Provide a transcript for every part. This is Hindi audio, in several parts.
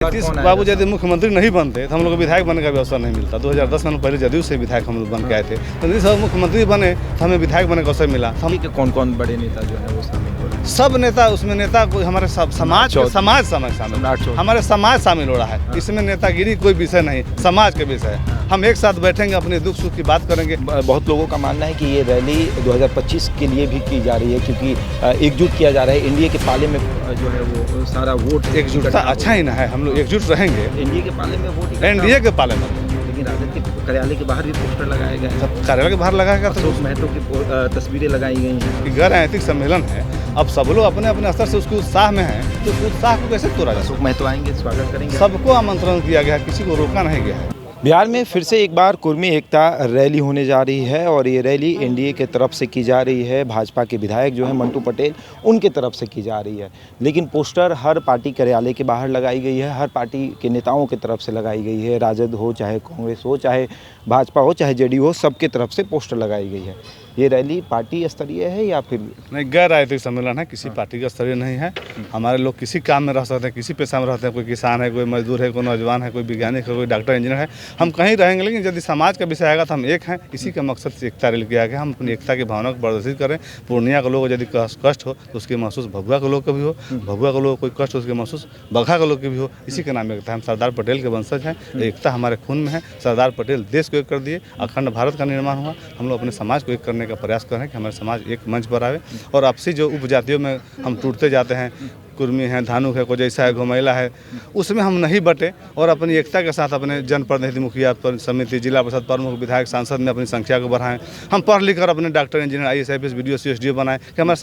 नीतीश बाबू यदि मुख्यमंत्री नहीं बनते तो हम लोग को विधायक बनने का भी अवसर नहीं मिलता। 2010 में पहले जदयू से विधायक हम लोग बन के आए थे, तो नीतीश बाबू मुख्यमंत्री बने तो हमें विधायक बनने का अवसर मिला। हम कौन कौन बड़े नेता जो है वो शामिल हो रहे हैं? सब नेता, उसमें नेता कोई हमारे समाज शामिल, हमारे समाज शामिल हो रहा है। इसमें नेतागिरी कोई विषय नहीं, समाज के विषय है। हम एक साथ बैठेंगे, अपने दुख सुख की बात करेंगे। बहुत लोगों का मानना है कि ये रैली 2025 के लिए भी की जा रही है, क्योंकि एकजुट किया जा रहा है। एनडीए के पाले में जो है वो सारा वोट एकजुटता अच्छा ही ना है, हम लोग एकजुट रहेंगे। एनडीए के पाले में वोट, एनडीए के पाले में, लेकिन राजद के कार्यालय के बाहर भी पोस्टर लगाए गए हैं। सब कार्यालय के बाहर लगाएगा तो अशोक महतो की तस्वीरें लगाई गई हैं कि गैर राजनीतिक सम्मेलन है। अब सब लोग अपने अपने स्तर से उसके उत्साह में हैं, तो उस उत्साह को कैसे तोड़ा जाए? अशोक महतो आएंगे, स्वागत करेंगे। सबको आमंत्रण दिया गया, किसी को रोका नहीं गया है। बिहार में फिर से एक बार कुर्मी एकता रैली होने जा रही है और ये रैली एनडीए के तरफ से की जा रही है। भाजपा के विधायक जो है मंटू पटेल, उनके तरफ से की जा रही है, लेकिन पोस्टर हर पार्टी कार्यालय के बाहर लगाई गई है, हर पार्टी के नेताओं की तरफ से लगाई गई है। राजद हो, चाहे कांग्रेस हो, चाहे भाजपा हो, चाहे जेडीयू हो, सबके तरफ से पोस्टर लगाई गई है। ये रैली पार्टी स्तरीय है या फिर नहीं? गैर राजनीतिक सम्मेलन है, किसी पार्टी का स्तरीय नहीं है। हमारे लोग किसी काम में रह सकते हैं, किसी पेशा में रहते हैं। कोई किसान है, कोई मजदूर है, कोई नौजवान है, कोई वैज्ञानिक है, कोई डॉक्टर इंजीनियर है। हम कहीं रहेंगे, लेकिन यदि समाज का विषय आएगा तो हम एक हैं। इसी का मकसद से एकता रैली किया गया। हम अपनी एकता की भावना को प्रदर्शित करें। पूर्णिया के लोग यदि कष्ट हो तो उसके महसूस भभुआ के लोग को भी हो, भभुआ के लोग कोई कष्ट हो उसके महसूस बगहा के लोग की भी हो। इसी के नाम एकता है। हम सरदार पटेल के वंशज हैं, एकता हमारे खून में है। सरदार पटेल देश को एक कर दिए, अखंड भारत का निर्माण हुआ। हम लोग अपने समाज को एक करने का प्रयास कर रहे हैं कि हमारे समाज एक मंच पर आवे और आपसी जो उपजातियों में हम टूटते जाते हैं, कुर्मी है, धानुक है, कोई जैसा है, घुमैला है, उसमें हम नहीं बटे और अपनी एकता के साथ अपने जनप्रतिनिधि, मुखिया समिति, जिला परिषद प्रमुख, विधायक, सांसद में अपनी संख्या को बढ़ाएं। हम पढ़ लिख कर अपने doctor, engineer, IAS, IPS, BDO, CSDO बनाएं कि हमारे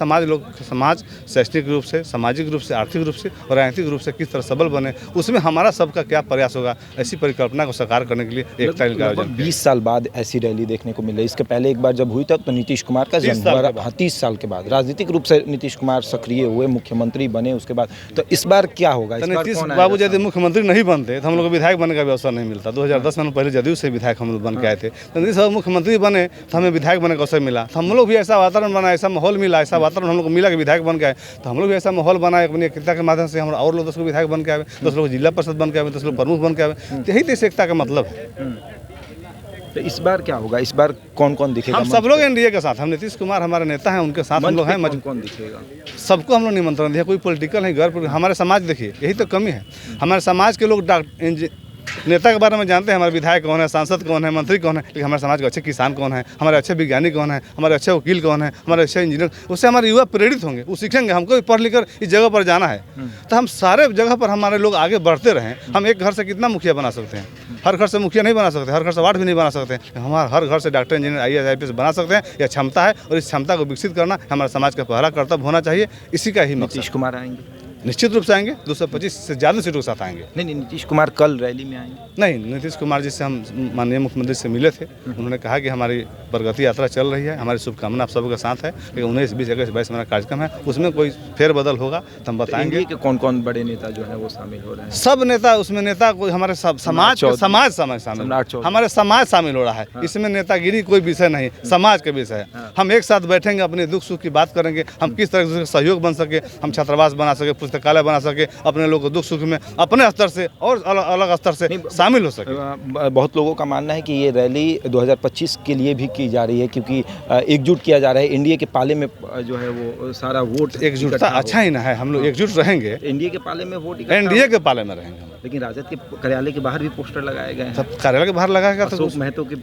समाज शैक्षणिक रूप से, सामाजिक रूप से, आर्थिक रूप से और राजनीतिक रूप से किस तरह सबल बने। उसमें हमारा सबका क्या प्रयास होगा, ऐसी परिकल्पना को साकार करने के लिए एकता रैली का आयोजन। 20 साल बाद ऐसी रैली देखने को मिल रही है। इसके पहले एक बार जब हुई तब तो नीतीश कुमार का जन्म हुआ, 30 साल के बाद राजनीतिक रूप से नीतीश कुमार सक्रिय हुए, मुख्यमंत्री बने उसके बाद। तो इस बार क्या होगा? नीतीश बाबू यदि मुख्यमंत्री नहीं बनते तो हम लोग को विधायक बनने का भी अवसर नहीं मिलता। 2010 में पहले जदयू से विधायक हम लोग बन के आए थे, तो नीतीश बाबू मुख्यमंत्री बने तो हमें विधायक बनने का अवसर मिला। तो हम लोग भी ऐसा वातावरण बना, ऐसा माहौल मिला, ऐसा वातावरण हम लोग को मिला कि विधायक बन के आए। तो हम लोग भी ऐसा माहौल बनाए अपनी एकता के माध्यम से। हम और लोग 10 लोग विधायक बन के आए, 10 लोग जिला परिषद बन के आए, 10 लोग प्रमुख बन के आए। तो यही देश एकता का मतलब है। तो इस बार क्या होगा? इस बार कौन कौन दिखेगा? हम सब लोग एनडीए के साथ, हम नीतीश कुमार हमारे नेता हैं, उनके साथ हम लोग हैं। कौन दिखेगा? सबको हम लोग निमंत्रण दिया। कोई पॉलिटिकल नहीं, घर हमारे समाज देखिए, यही तो कमी है। हमारे समाज के लोग नेता के बारे में जानते हैं, हमारे विधायक कौन है, सांसद कौन है, मंत्री कौन है, लेकिन हमारे समाज के अच्छे किसान कौन है, हमारे अच्छे वैज्ञानिक कौन है, हमारे अच्छे वकील कौन है, हमारे अच्छे इंजीनियर। उससे हमारे युवा प्रेरित होंगे, वो सीखेंगे। हमको भी पढ़ लिख कर इस जगह पर जाना है, तो हम सारे जगह पर हमारे लोग आगे बढ़ते रहें। हम एक घर से कितना मुखिया बना सकते हैं? हर घर से मुखिया नहीं बना सकते, हर घर से वार्ड भी नहीं बना सकते। हमारे हर घर से डॉक्टर, इंजीनियर, IAS, IPS बना सकते हैं। यह क्षमता है और इस क्षमता को विकसित करना हमारे समाज का पहला कर्तव्य होना चाहिए। इसी का ही नीतीश कुमार आएंगे, निश्चित रूप से आएंगे। 225 से ज़्यादा सीटों के साथ आएंगे। नहीं, नीतीश कुमार कल रैली में आएंगे? नहीं, नीतीश कुमार जी से हम माननीय मुख्यमंत्री से मिले थे। उन्होंने कहा कि हमारी प्रगति यात्रा चल रही है, हमारी शुभकामना आप सबके साथ है, लेकिन 19, 20, 21, 22 हमारा कार्यक्रम है, उसमें कोई फेरबदल होगा तो हम बताएंगे। कि कौन कौन बड़े नेता जो है वो शामिल हो रहे हैं? सब नेता, उसमें नेता कोई हमारे समाज शामिल, हमारे समाज शामिल हो रहा है। इसमें नेतागिरी कोई विषय नहीं, समाज के विषय है। हम एक साथ बैठेंगे, अपने दुख सुख की बात करेंगे। हम किस तरह से सहयोग बन सके, हम छात्रावास बना सके, पुस्तकालय बना सके, अपने लोग को दुख सुख में अपने स्तर से और अलग स्तर से शामिल हो सके। बहुत लोगों का मानना है कि ये रैली 2025 के लिए भी की जा रही है, क्योंकि एकजुट किया जा रहा है। एनडीए के पाले में जो है वो सारा वोट, एकजुटता अच्छा ही ना है, हम लोग एकजुट रहेंगे। एनडीए के पाले में वोट, एनडीए के पाले में रहेंगे। लेकिन राजद के कार्यालय के बाहर भी पोस्टर लगाए गए हैं। सब कार्यालय के बाहर लगाएगा तो अशोक महतो की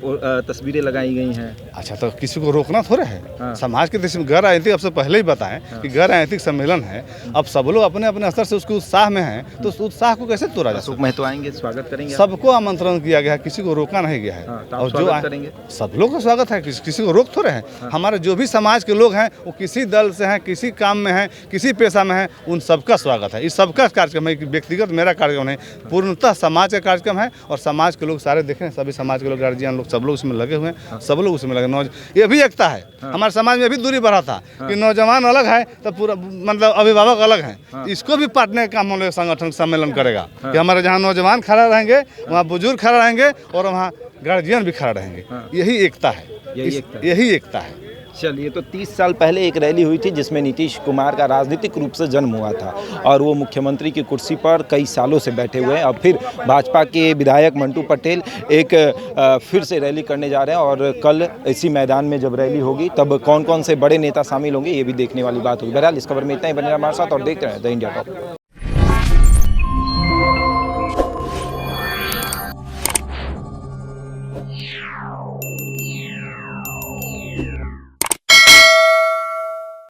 तस्वीरें लगाई गई हैं। अच्छा, तो किसी को रोकना थोड़ा है। समाज के देश में गैर राजनीतिक, आपसे पहले ही बताएं कि गैर राजनीतिक सम्मेलन है। अब सब लोग अपने अपने स्तर से उसके उत्साह में हैं, तो उस उत्साह को कैसे तोड़ा जाए? अशोक महतो आएंगे, स्वागत करेंगे। सबको आमंत्रण दिया गया है, किसी को रोका नहीं गया है। और जो करेंगे सब लोग का स्वागत है, किसी को रोक थोड़े हैं। हमारे जो भी समाज के लोग हैं, वो किसी दल से हैं, किसी काम में हैं, किसी पेशा में हैं, उन सबका स्वागत है। इस सबका कार्यक्रम है, व्यक्तिगत मेरा कार्यक्रम नहीं, पूर्णतः समाज का कार्यक्रम है। और समाज के लोग सारे देख रहे हैं, सभी समाज के लोग, गार्जियन लोग, सब लोग उसमें लगे हुए हैं, सब लोग उसमें लगे। ये भी एकता है। हमारे समाज में भी दूरी बढ़ा था कि नौजवान अलग है तो पूरा मतलब अभिभावक अलग हैं। इसको भी पाटने का काम हम लोग संगठन सम्मेलन करेगा कि हमारे जहाँ नौजवान खड़ा रहेंगे, वहाँ बुजुर्ग खड़ा रहेंगे और वहाँ गार्जियन भी खड़ा रहेंगे। यही एकता है, यही एकता है। चलिए, तो 30 साल पहले एक रैली हुई थी जिसमें नीतीश कुमार का राजनीतिक रूप से जन्म हुआ था और वो मुख्यमंत्री की कुर्सी पर कई सालों से बैठे हुए हैं। अब फिर भाजपा के विधायक मंटू पटेल एक फिर से रैली करने जा रहे हैं और कल इसी मैदान में जब रैली होगी तब कौन कौन से बड़े नेता शामिल होंगे ये भी देखने वाली बात होगी। बहरहाल इस खबर में इतना ही, बने रहिए हमारे साथ और देखते रहें द इंडिया टॉप।